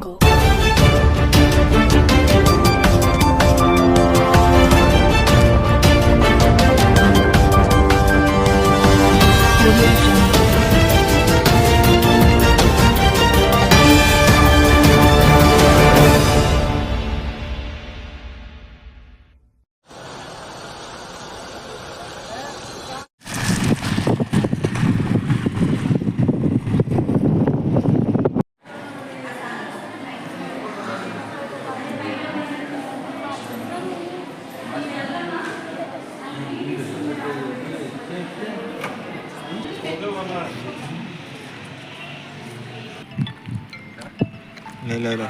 Jungle. లేదా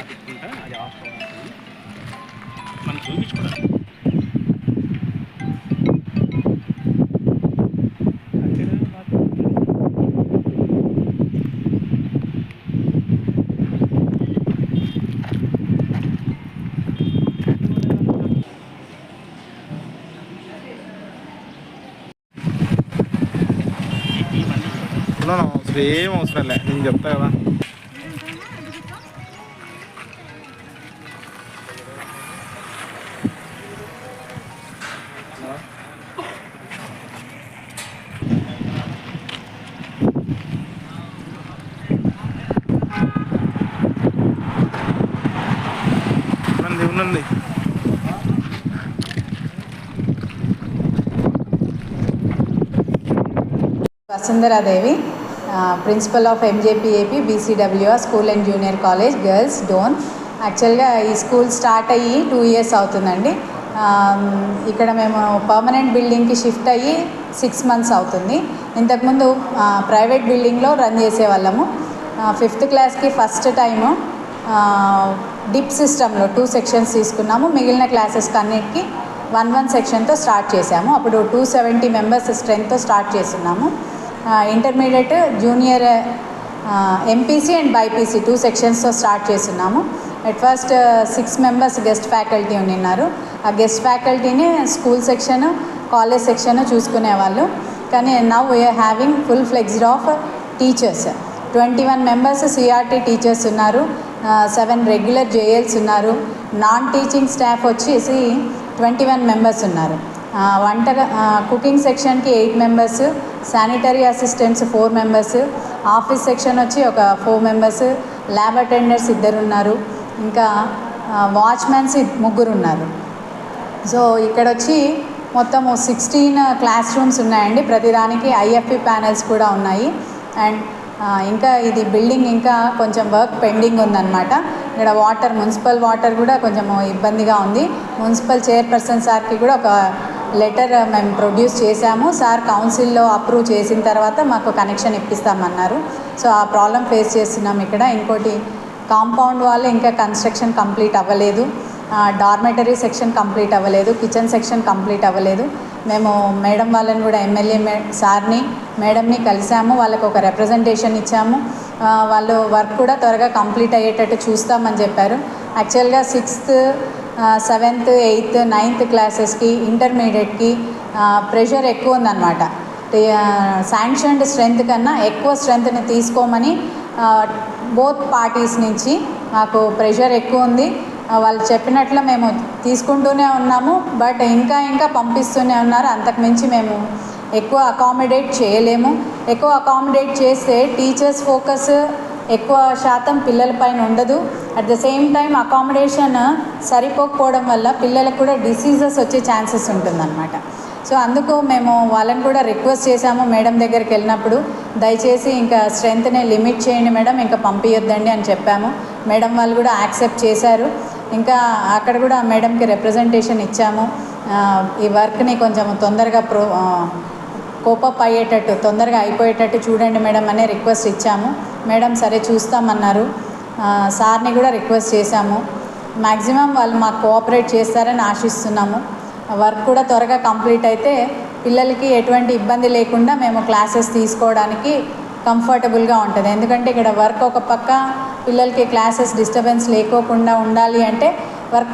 మనం చూపించుకోవడం ఏం అవసరం లే, నేను చెప్తా కదా. ఉన్నది Vasundhara Devi, principal of MJPAP BCWR school and junior college girls Dhone. యాక్చువల్గా ఈ స్కూల్ స్టార్ట్ అయ్యి 2 years అవుతుందండి. ఇక్కడ మేము పర్మనెంట్ బిల్డింగ్కి షిఫ్ట్ అయ్యి 6 months అవుతుంది. ఇంతకుముందు ప్రైవేట్ బిల్డింగ్లో రన్ చేసేవాళ్ళము. 5th classకి ఫస్ట్ టైము డిప్ సిస్టంలో 2 sections తీసుకున్నాము. మిగిలిన క్లాసెస్కి అన్నిటికీ 1 సెక్షన్తో స్టార్ట్ చేసాము. అప్పుడు 270 members స్ట్రెంగ్త్తో స్టార్ట్ చేస్తున్నాము. Intermediate junior MPC and BiPC 2 sectionsతో స్టార్ట్ చేస్తున్నాము. At first 6 members guest faculty ఉన్నారు. ఆ గెస్ట్ ఫ్యాకల్టీని స్కూల్ సెక్షన్, కాలేజ్ సెక్షన్ చూసుకునేవాళ్ళు. కానీ now we are having full fledged of teachers. 21 members CRT teachers ఉన్నారు, 7 రెగ్యులర్ జేఎల్స్ ఉన్నారు. నాన్ టీచింగ్ స్టాఫ్ వచ్చేసి 21 members ఉన్నారు. వంట కుకింగ్ సెక్షన్కి 8 members, sanitary assistants 4 members, office section వచ్చి ఒక 4 members, ల్యాబ్ అటెండర్స్ 2 ఉన్నారు, ఇంకా వాచ్మెన్స్ 3 ఉన్నారు. సో ఇక్కడ వచ్చి మొత్తము 16 క్లాస్ రూమ్స్ ఉన్నాయండి. ప్రతిదానికి ఐఎఫ్ఈ ప్యానెల్స్ కూడా ఉన్నాయి. అండ్ ఇంకా ఇది బిల్డింగ్ ఇంకా కొంచెం వర్క్ పెండింగ్ ఉందన్నమాట. ఇక్కడ వాటర్, మున్సిపల్ వాటర్ కూడా కొంచెం ఇబ్బందిగా ఉంది. మున్సిపల్ చైర్పర్సన్ సార్కి కూడా ఒక లెటర్ మేము ప్రొడ్యూస్ చేశాము. సార్ కౌన్సిల్లో అప్రూవ్ చేసిన తర్వాత మాకు కనెక్షన్ ఇప్పిస్తామన్నారు. సో ఆ ప్రాబ్లం ఫేస్ చేస్తున్నాం ఇక్కడ. ఇంకోటి కాంపౌండ్ వాళ్ళు ఇంకా కన్స్ట్రక్షన్ కంప్లీట్ అవ్వలేదు, డార్మెటరీ సెక్షన్ కంప్లీట్ అవ్వలేదు, కిచెన్ సెక్షన్ కంప్లీట్ అవ్వలేదు. మేము మేడం వాళ్ళని కూడా ఎమ్మెల్యే సార్ని మేడంని కలిసాము. వాళ్ళకు ఒక రిప్రజెంటేషన్ ఇచ్చాము. వాళ్ళు వర్క్ కూడా త్వరగా కంప్లీట్ అయ్యేటట్టు చూస్తామని చెప్పారు. యాక్చువల్గా 6th, 7th, 8th, 9th క్లాసెస్కి, ఇంటర్మీడియట్కి ప్రెషర్ ఎక్కువ ఉందన్నమాట. శాంక్షన్డ్ స్ట్రెంత్ కన్నా ఎక్కువ స్ట్రెంత్ని తీసుకోమని బోత్ పార్టీస్ నుంచి మాకు ప్రెషర్ ఎక్కువ ఉంది. వాళ్ళు చెప్పినట్లు మేము తీసుకుంటూనే ఉన్నాము. బట్ ఇంకా పంపిస్తూనే ఉన్నారు. అంతకుమించి మేము ఎక్కువ అకామిడేట్ చేయలేము. ఎక్కువ అకామిడేట్ చేస్తే టీచర్స్ ఫోకస్ ఎక్కువ శాతం పిల్లలపైన ఉండదు. At the same time accommodation సరిపోకపోవడం వల్ల పిల్లలకు కూడా డిసీజెస్ వచ్చే ఛాన్సెస్ ఉంటుందన్నమాట. సో అందుకు మేము వాళ్ళని కూడా రిక్వెస్ట్ చేశాము మేడం దగ్గరికి వెళ్ళినప్పుడు, దయచేసి ఇంకా స్ట్రెంత్ని లిమిట్ చేయండి మేడం, ఇంకా పంపించొద్దండి అని చెప్పాము. మేడం వాళ్ళు కూడా యాక్సెప్ట్ చేశారు. ఇంకా అక్కడ కూడా మేడంకి రిప్రజెంటేషన్ ఇచ్చాము. ఈ వర్క్ని కొంచెం తొందరగా కోపప్ అయ్యేటట్టు, తొందరగా అయిపోయేటట్టు చూడండి మేడం అనే రిక్వెస్ట్ ఇచ్చాము. మేడం సరే చూస్తామన్నారు. సార్ని కూడా రిక్వెస్ట్ చేశాము. మ్యాక్సిమం వాళ్ళు మాకు కోఆపరేట్ చేస్తారని ఆశిస్తున్నాము. వర్క్ కూడా త్వరగా కంప్లీట్ అయితే పిల్లలకి ఎటువంటి ఇబ్బంది లేకుండా మేము క్లాసెస్ తీసుకోవడానికి కంఫర్టబుల్గా ఉంటుంది. ఎందుకంటే ఇక్కడ వర్క్ ఒక పక్క, పిల్లలకి క్లాసెస్ డిస్టర్బెన్స్ లేకోకుండా ఉండాలి అంటే వర్క్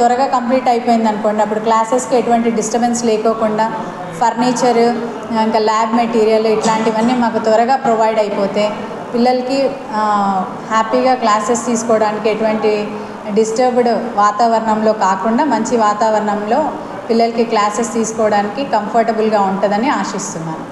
త్వరగా కంప్లీట్ అయిపోయింది అనుకోండి, అప్పుడు క్లాసెస్కి ఎటువంటి డిస్టర్బెన్స్ లేకోకుండా ఫర్నిచర్, ఇంకా ల్యాబ్ మెటీరియల్ ఇట్లాంటివన్నీ మాకు త్వరగా ప్రొవైడ్ అయిపోతే పిల్లలకి హ్యాపీగా క్లాసెస్ తీసుకోవడానికి ఎటువంటి డిస్టర్బ్డ్ వాతావరణంలో కాకుండా మంచి వాతావరణంలో పిల్లలకి క్లాసెస్ తీసుకోవడానికి కంఫర్టబుల్గా ఉంటుందని ఆశిస్తున్నాను.